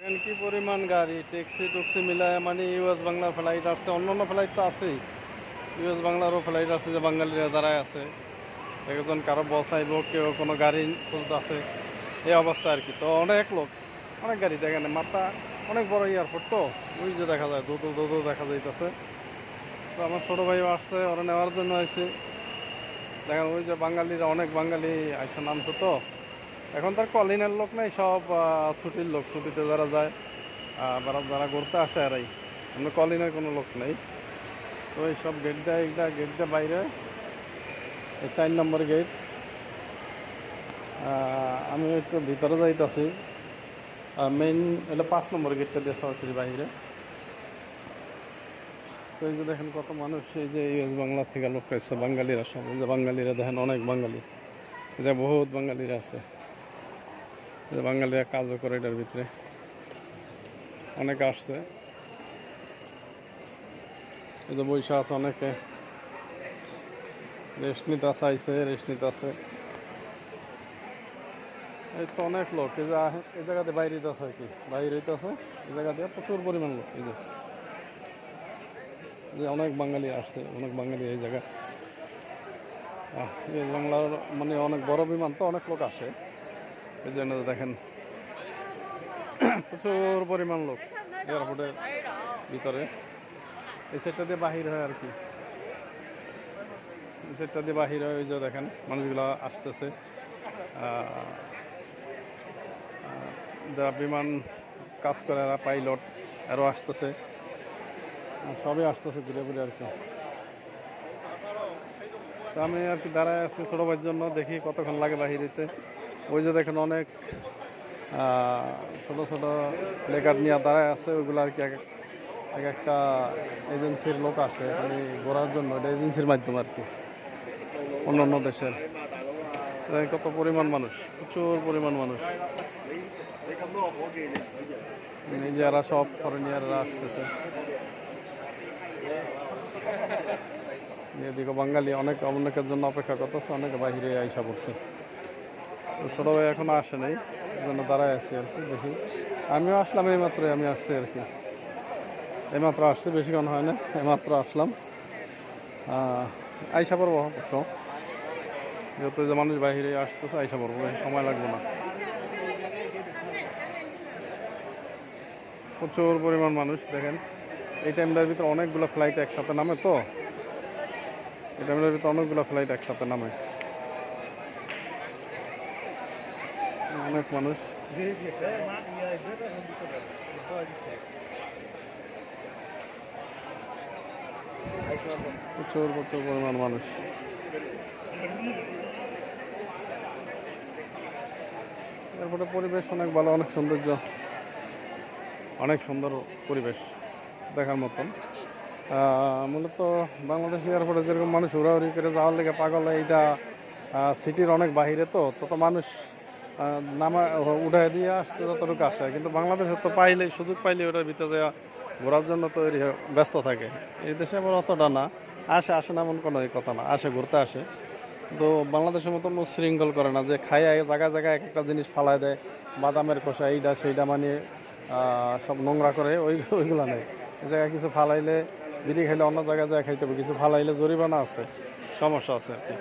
কি পরিমাণ গাড়ি ট্যাক্সি টুক্সি মিলায় মানে ইউএস বাংলার ফ্লাইট আসছে, অন্যান্য ফ্লাইট তো আছেই, ইউএস বাংলারও ফ্লাইট আছে যে বাঙালিরা দাঁড়ায় আছে, একজন কারো বসাইব, কেউ কোনো গাড়ি খুলতে আছে, এই অবস্থা আর কি। তো অনেক লোক, অনেক গাড়ি দেখেন, মাথা অনেক বড় এয়ারপোর্ট তো, ওই যে দেখা যায় দুটো দুটো দেখা যাইতেছে। তো আমার ছোটো ভাইও আসছে, ওরা নেওয়ার জন্য আসছে। দেখেন ওই যে বাঙালিরা, অনেক বাঙালি আইসা নামছে। তো এখন তার কলিনের লোক নাই, সব ছুটির লোক, ছুটিতে যারা যায়, যারা ঘুরতে আসে এরাই, এমনি কলিনের কোনো লোক নেই। তো এই সব গেট দেয় বাইরে, 4 নম্বর গেট। আমি একটু ভিতরে যাইতেছি, মেইন এটা 5 নম্বর গেটটা দিয়ে সরাসরি বাইরে। তো এই যে দেখেন কত মানুষ, এই যে ইউএস বাংলা থেকে লোক এসছে, বাঙালিরা সব, এই যে বাঙালিরা দেখেন, অনেক বাঙালি, এই যে বহুত বাঙালিরা আছে, যে বাঙালিরা কাজও করে এটার ভিতরে, অনেকে আসছে। এই যে বৈশা আছে, অনেকে রেস্ট নিতে চাইছে, রেস্ট নিতে আছে। এই তো অনেক লোক, এই যে এই জায়গাতে বাইরে আছে আর কি, বাইরে আছে এই জায়গা দিয়ে প্রচুর পরিমাণ লোক। এই যে অনেক বাঙালি আসছে, অনেক বাঙালি এই জায়গা। এই বাংলার মানে অনেক বড় বিমান তো, অনেক লোক আসে, এই জন্য দেখেন প্রচুর পরিমাণ লোক এয়ারপোর্টের ভিতরে। এই সাইডটা দিয়ে বাহির হয় আর কি, এই সাইডটা দিয়ে বাহির হয়। ওই যে দেখেন মানুষগুলো আসতেছে, যারা বিমান কাজ করে, এরা পাইলট, আরও আসতেছে, সবই আসতেছে ঘুরে ঘুরে আর কি। তো আমি আর কি দাঁড়ায় আছি ছোটো ভাইয়ের জন্য, দেখি কতক্ষণ লাগে বাহিরেতে। ওই যে দেখেন অনেক ছোটো ছোটো প্লেকার্ড নিয়ে দাঁড়ায় আছে, ওইগুলো আর কি এক একটা এজেন্সির লোক আসে মানে ঘোরার জন্য, এটা এজেন্সির মাধ্যমে আর কি, অন্য অন্য দেশের। কত পরিমাণ মানুষ, প্রচুর পরিমাণ মানুষ, এই যে এরা সব ফরেনিয়াররা আসতেছে। এদিকে বাঙালি অনেকের জন্য অপেক্ষা করতেছে, অনেকে বাহিরে আইসা পড়ছে। তো ছোটো ভাই এখনো আসে নাই, এই জন্য দাঁড়ায় আছি আর কি। দেখি, আমিও আসলাম এইমাত্রই, আমি আসছি আর কি, এইমাত্র আসছি, বেশিক্ষণ হয় না, এইমাত্র আসলাম। আইসা পড়বো অবশ্য, যেহেতু যে মানুষ বাহিরে আসতেছে, আইসা পড়বো, বেশি সময় লাগবে না। প্রচুর পরিমাণ মানুষ দেখেন, এই টাইমটার ভিতরে অনেকগুলো ফ্লাইট একসাথে নামে। তো এই টাইমটার ভিতরে অনেকগুলো ফ্লাইট একসাথে নামে, অনেক মানুষ। প্রচুর প্রচুর পরিমাণ মানুষ। এরপরে পরিবেশ অনেক ভালো, অনেক সৌন্দর্য, অনেক সুন্দর পরিবেশ দেখার মতন। মূলত বাংলাদেশ এয়ারপোর্টে যেরকম মানুষ উড়াউড়ি করে যাওয়ার লেগে পাগল, এইটা সিটির অনেক বাহিরে, তো তত মানুষ নামা উঠাই দিয়ে আসতে যতটুকু আসে। কিন্তু বাংলাদেশে তো পাইলেই, সুযোগ পাইলেই ওটার ভিতরে যাওয়া ঘোরার জন্য তৈরি ব্যস্ত থাকে। এই দেশে আবার অতটা না, আসে না এমন কোনো কথা না, আসে ঘুরতে আসে। তো বাংলাদেশের মতন উশৃঙ্খল করে না, যে খায় জায়গায় জায়গায় এক একটা জিনিস ফালায় দেয়, বাদামের খোসা এইটা সেইটা, মানে সব নোংরা করে, ওইগুলো নেই। এই জায়গায় কিছু ফালাইলে, বিড়ি খাইলে অন্য জায়গায় যায় খাইতে হবে, কিছু ফালাইলে জরিমানা আছে, সমস্যা আছে আর কি।